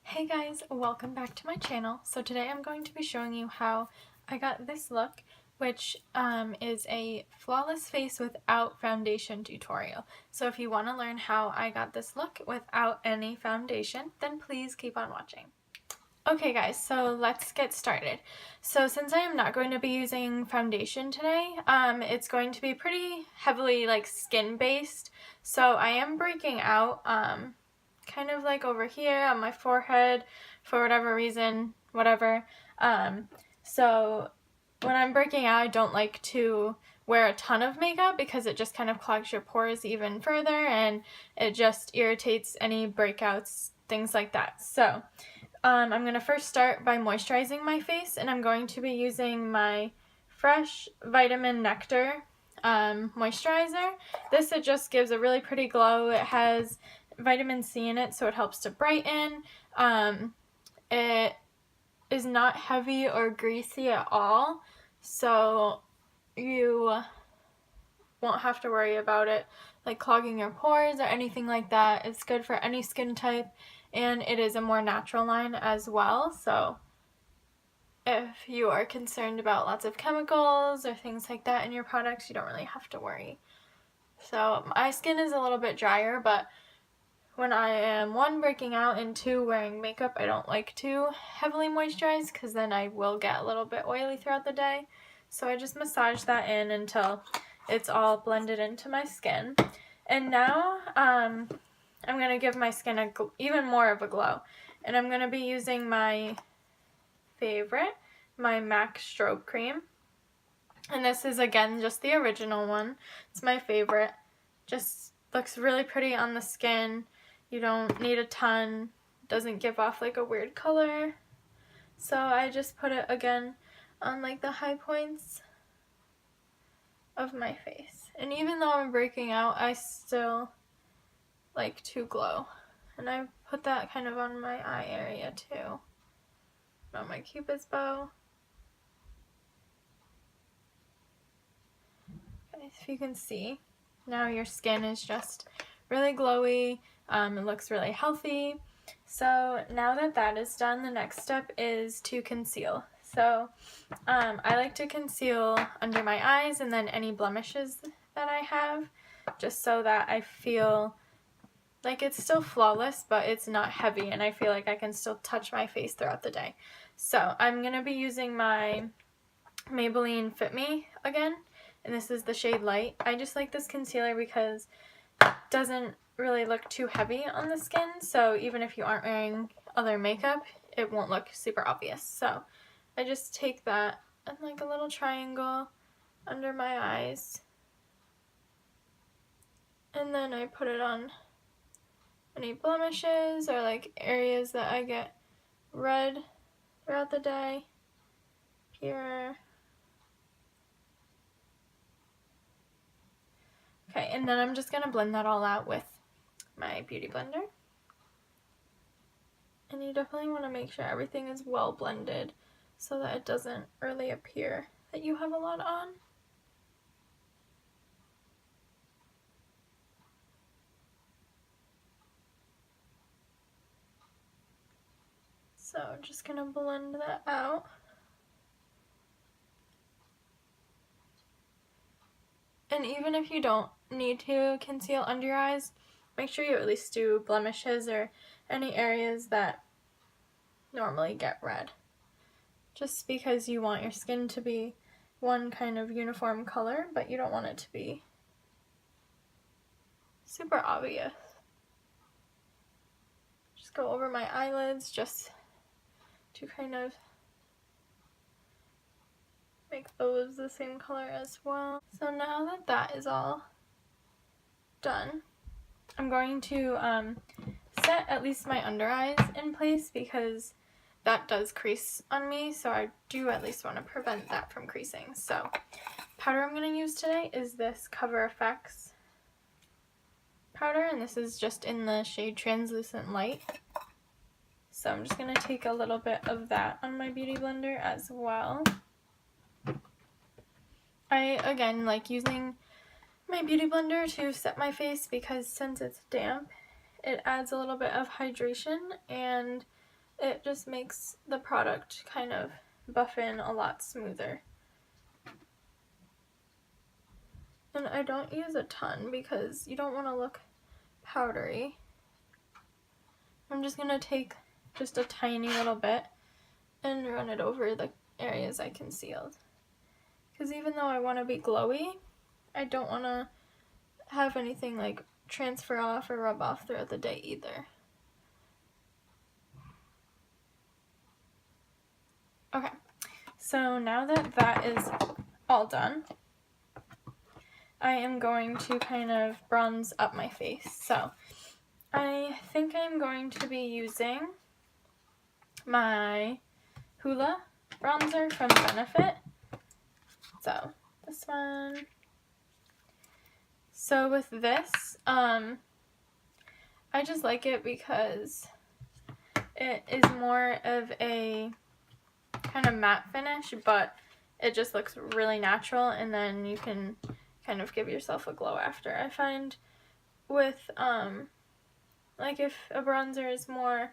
Hey guys, welcome back to my channel. So today I'm going to be showing you how I got this look, which is a flawless face without foundation tutorial. So if you want to learn how I got this look without any foundation, then please keep on watching. Okay guys, so let's get started. So since I am not going to be using foundation today, it's going to be pretty heavily like skin based. So I am breaking out kind of like over here on my forehead for whatever reason, whatever. So when I'm breaking out, I don't like to wear a ton of makeup because it just kind of clogs your pores even further and it just irritates any breakouts, things like that. So I'm going to first start by moisturizing my face, and I'm going to be using my Fresh Vitamin Nectar moisturizer. It just gives a really pretty glow. It has vitamin C in it, so it helps to brighten. It is not heavy or greasy at all, so you won't have to worry about it like clogging your pores or anything like that. It's good for any skin type, and it is a more natural line as well, so if you are concerned about lots of chemicals or things like that in your products, you don't really have to worry. So my skin is a little bit drier, but when I am one, breaking out, and two, wearing makeup, I don't like to heavily moisturize because then I will get a little bit oily throughout the day. So I just massage that in until it's all blended into my skin. And now I'm going to give my skin even more of a glow. And I'm going to be using my favorite, my MAC Strobe Cream. And this is, again, just the original one. It's my favorite. Just looks really pretty on the skin. You don't need a ton. Doesn't give off like a weird color. So I just put it again on like the high points of my face. And even though I'm breaking out, I still like to glow. And I put that kind of on my eye area too. On my cupid's bow. Okay, if you can see, now your skin is just really glowy. It looks really healthy. So now that that is done, the next step is to conceal. So I like to conceal under my eyes and then any blemishes that I have, just so that I feel like it's still flawless, but it's not heavy, and I feel like I can still touch my face throughout the day. So I'm going to be using my Maybelline Fit Me again, and this is the shade Light. I just like this concealer because it doesn't really look too heavy on the skin, so even if you aren't wearing other makeup, it won't look super obvious. So I just take that and like a little triangle under my eyes, and then I put it on any blemishes or like areas that I get red throughout the day. Here. Okay, and then I'm just going to blend that all out with my beauty blender. And you definitely want to make sure everything is well blended so that it doesn't really appear that you have a lot on. So I'm just going to blend that out. And even if you don't need to conceal under your eyes, make sure you at least do blemishes or any areas that normally get red. Just because you want your skin to be one kind of uniform color, but you don't want it to be super obvious. Just go over my eyelids just to kind of make those the same color as well. So now that that is all done, I'm going to set at least my under eyes in place because that does crease on me, so I do at least want to prevent that from creasing. So powder I'm going to use today is this Cover FX powder, and this is just in the shade Translucent Light. So I'm just going to take a little bit of that on my beauty blender as well. I, again, like using my beauty blender to set my face because since it's damp, it adds a little bit of hydration and it just makes the product kind of buff in a lot smoother. And I don't use a ton because you don't want to look powdery. I'm just going to take just a tiny little bit and run it over the areas I concealed. Because even though I want to be glowy, I don't want to have anything like transfer off or rub off throughout the day either. Okay, so now that that is all done, I am going to kind of bronze up my face. So I think I'm going to be using my Hoola bronzer from Benefit. So this one. So with this, I just like it because it is more of a kind of matte finish, but it just looks really natural, and then you can kind of give yourself a glow after. I find with like if a bronzer is more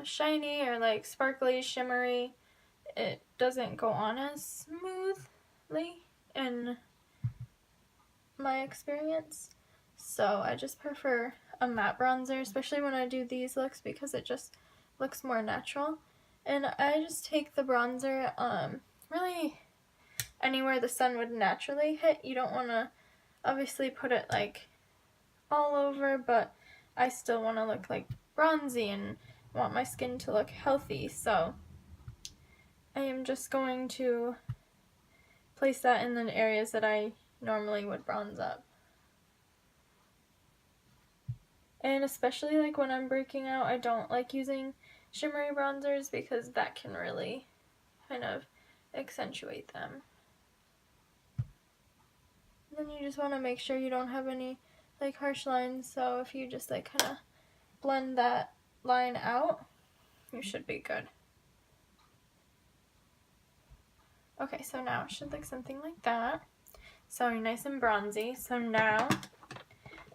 shiny or like sparkly, shimmery, it doesn't go on as smoothly in my experience. So I just prefer a matte bronzer, especially when I do these looks, because it just looks more natural. And I just take the bronzer really anywhere the sun would naturally hit. You don't want to obviously put it like all over, but I still want to look like bronzy and want my skin to look healthy. So I am just going to place that in the areas that I normally would bronze up. And especially like when I'm breaking out, I don't like using shimmery bronzers because that can really kind of accentuate them. And then you just want to make sure you don't have any like harsh lines, so if you just like kind of blend that line out, you should be good. Okay, so now it should look something like that. So you're nice and bronzy. So now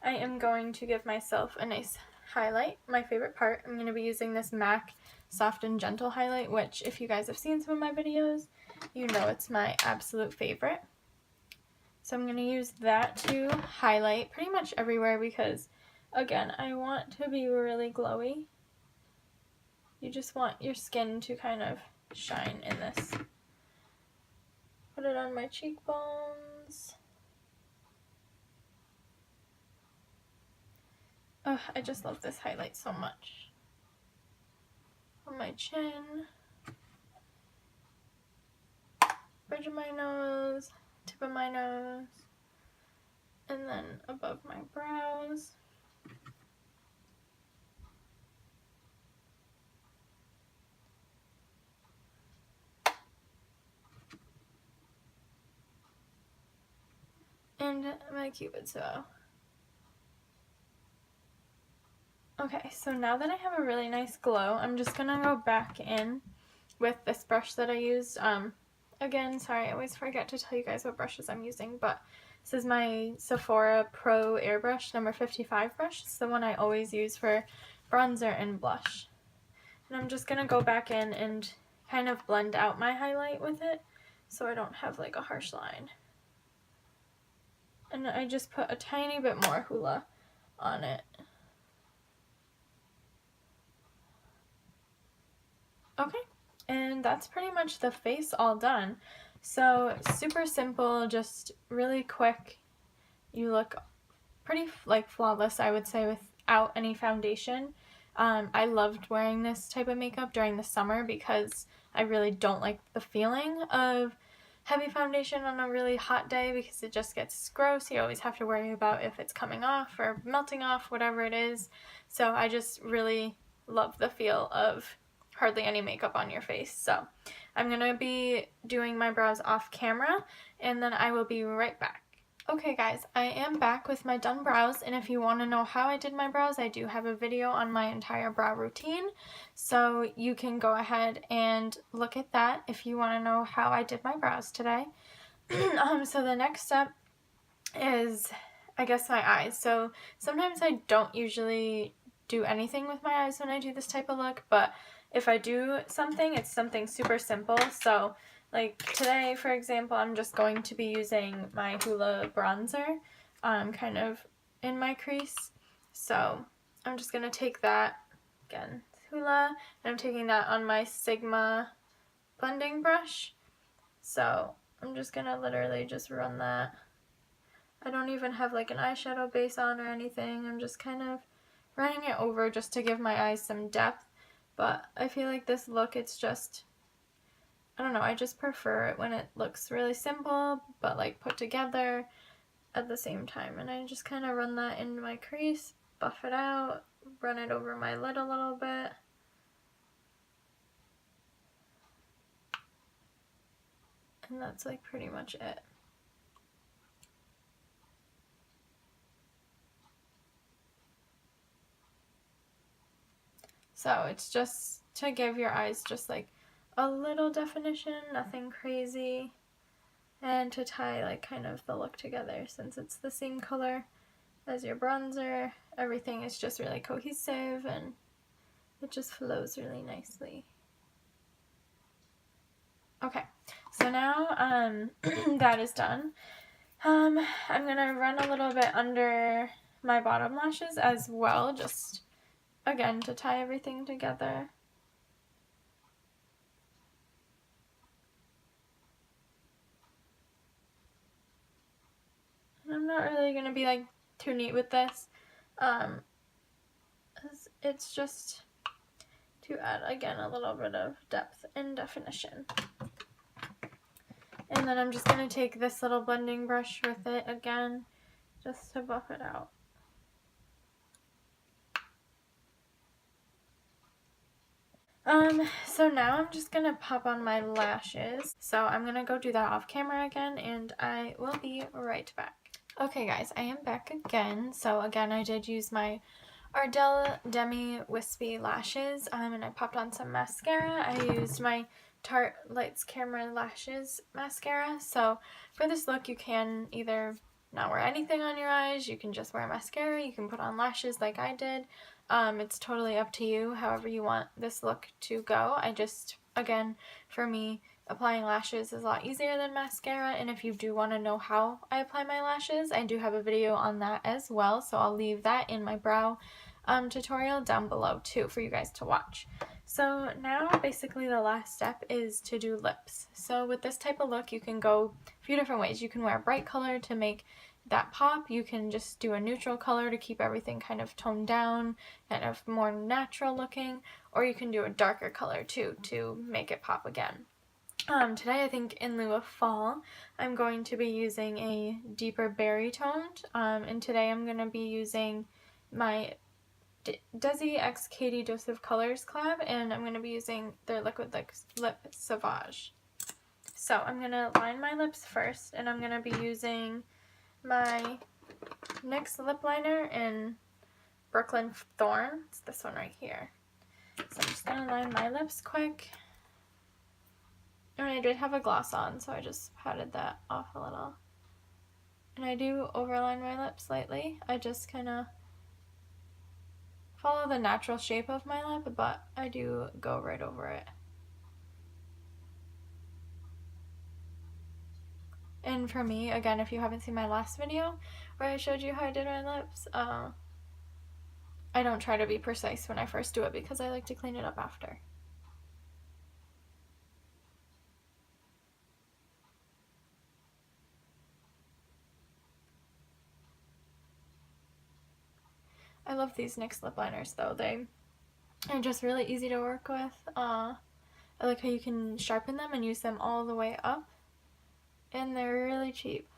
I am going to give myself a nice highlight. My favorite part, I'm going to be using this MAC Soft and Gentle highlight, which if you guys have seen some of my videos, you know it's my absolute favorite. So I'm going to use that to highlight pretty much everywhere because, again, I want to be really glowy. You just want your skin to kind of shine in this. Put it on my cheekbones. Oh, I just love this highlight so much. On my chin, bridge of my nose, tip of my nose, and then above my brows. And my cupid's bow. Okay, so now that I have a really nice glow, I'm just gonna go back in with this brush that I used. Again, sorry, I always forget to tell you guys what brushes I'm using, but this is my Sephora Pro Airbrush number 55 brush. It's the one I always use for bronzer and blush. And I'm just gonna go back in and kind of blend out my highlight with it so I don't have like a harsh line. And I just put a tiny bit more Hoola on it. Okay, and that's pretty much the face all done. So super simple, just really quick. You look pretty like flawless, I would say, without any foundation. I loved wearing this type of makeup during the summer because I really don't like the feeling of heavy foundation on a really hot day because it just gets gross. You always have to worry about if it's coming off or melting off, whatever it is. So I just really love the feel of hardly any makeup on your face. So I'm going to be doing my brows off camera and then I will be right back. Okay guys, I am back with my done brows, and if you want to know how I did my brows, I do have a video on my entire brow routine, so you can go ahead and look at that if you want to know how I did my brows today. So the next step is, I guess, my eyes. So sometimes I don't usually do anything with my eyes when I do this type of look, but if I do something, it's something super simple. So like today, for example, I'm just going to be using my Hoola bronzer kind of in my crease. So I'm just going to take that, again, Hoola, and I'm taking that on my Sigma blending brush. So I'm just going to literally just run that. I don't even have like an eyeshadow base on or anything. I'm just kind of running it over just to give my eyes some depth. But I feel like this look, it's just, I don't know, I just prefer it when it looks really simple, but like put together at the same time. And I just kind of run that into my crease, buff it out, run it over my lid a little bit. And that's like pretty much it. So it's just to give your eyes just like a little definition, nothing crazy, and to tie like kind of the look together since it's the same color as your bronzer. Everything is just really cohesive and it just flows really nicely. Okay, so now that is done. I'm gonna run a little bit under my bottom lashes as well, just again to tie everything together. And I'm not really gonna be like too neat with this. It's just to add again a little bit of depth and definition. And then I'm just going to take this little blending brush with it again, just to buff it out. So now I'm just going to pop on my lashes. So I'm going to go do that off camera again, and I will be right back. Okay guys, I am back again. So again, I did use my Ardell Demi Wispy lashes, and I popped on some mascara. I used my Tarte Lights Camera Lashes mascara. So for this look, you can either not wear anything on your eyes, you can just wear mascara, you can put on lashes like I did. It's totally up to you, however you want this look to go. I just, again, for me, applying lashes is a lot easier than mascara, and if you do want to know how I apply my lashes, I do have a video on that as well, so I'll leave that in my brow tutorial down below too for you guys to watch. So now basically the last step is to do lips. So with this type of look, you can go a few different ways. You can wear a bright color to make that pop. You can just do a neutral color to keep everything kind of toned down, kind of more natural looking, or you can do a darker color too to make it pop again. Today, I think in lieu of fall, I'm going to be using a deeper berry toned, and today I'm going to be using my Desi X Katie Dose of Colors collab, and I'm going to be using their Liquid Lip Sauvage. So I'm going to line my lips first, and I'm going to be using my NYX lip liner in Brooklyn Thorn. It's this one right here. So I'm just going to line my lips quick. And I did have a gloss on, so I just patted that off a little. And I do overline my lips slightly. I just kind of follow the natural shape of my lip, but I do go right over it. And for me, again, if you haven't seen my last video where I showed you how I did my lips, I don't try to be precise when I first do it because I like to clean it up after. I love these NYX lip liners though. They are just really easy to work with. I like how you can sharpen them and use them all the way up. And they're really cheap.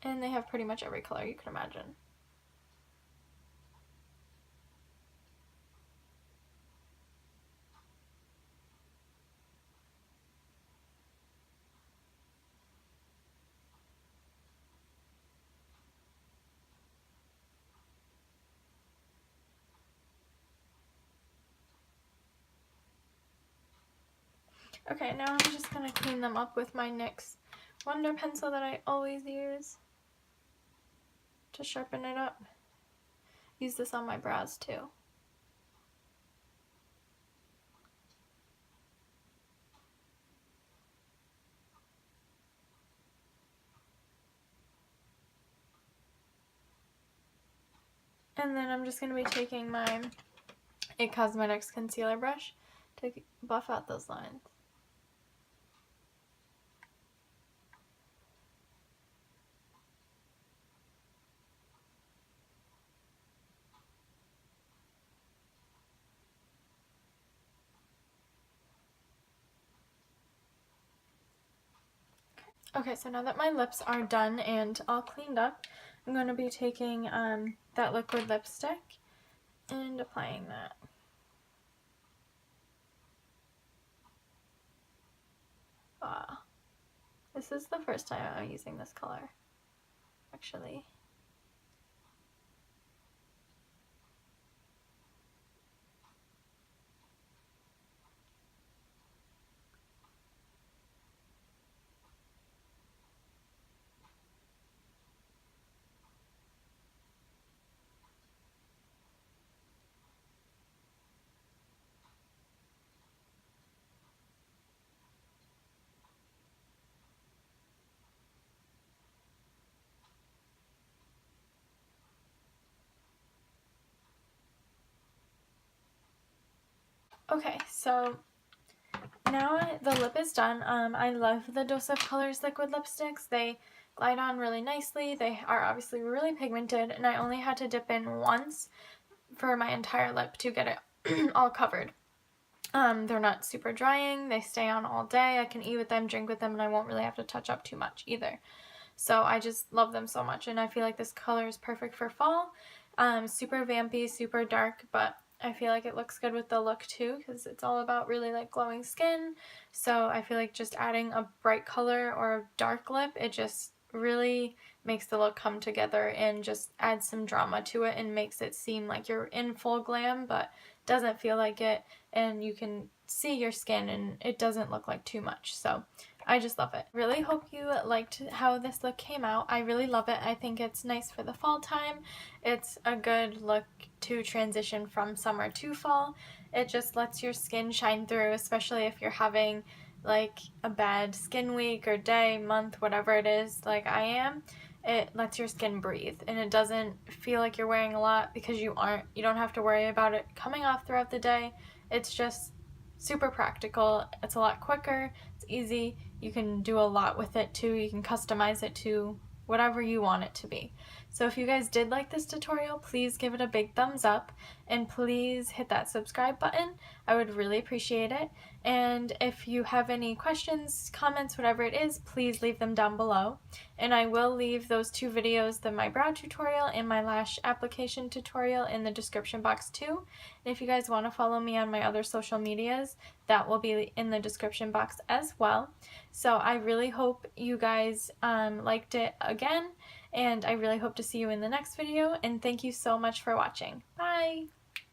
And they have pretty much every color you can imagine. Okay, now I'm just going to clean them up with my NYX Wonder Pencil that I always use to sharpen it up. use this on my brows too. And then I'm just going to be taking my It Cosmetics concealer brush to buff out those lines. Okay, so now that my lips are done and all cleaned up, I'm going to be taking that liquid lipstick and applying that. Wow. This is the first time I'm using this color, actually. Okay, so now the lip is done. I love the Dose of Colors liquid lipsticks. They glide on really nicely. They are obviously really pigmented, and I only had to dip in once for my entire lip to get it all covered. They're not super drying. They stay on all day. I can eat with them, drink with them, and I won't really have to touch up too much either. So I just love them so much, and I feel like this color is perfect for fall. Super vampy, super dark, but I feel like it looks good with the look too, because it's all about really like glowing skin. So I feel like just adding a bright color or a dark lip, it just really makes the look come together and just adds some drama to it and makes it seem like you're in full glam, but doesn't feel like it, and you can see your skin and it doesn't look like too much. So I just love it. Really hope you liked how this look came out. I really love it. I think it's nice for the fall time. It's a good look to transition from summer to fall. It just lets your skin shine through, especially if you're having like a bad skin week or day, month, whatever it is, like I am. It lets your skin breathe, and it doesn't feel like you're wearing a lot because you aren't. You don't have to worry about it coming off throughout the day. It's just super practical. It's a lot quicker. It's easy. You can do a lot with it too. You can customize it to whatever you want it to be. So if you guys did like this tutorial, please give it a big thumbs up, and please hit that subscribe button. I would really appreciate it. And if you have any questions, comments, whatever it is, please leave them down below. And I will leave those two videos, my brow tutorial and my lash application tutorial, in the description box too. And if you guys want to follow me on my other social medias, that will be in the description box as well. So I really hope you guys liked it again, and I really hope to see you in the next video, and thank you so much for watching. Bye!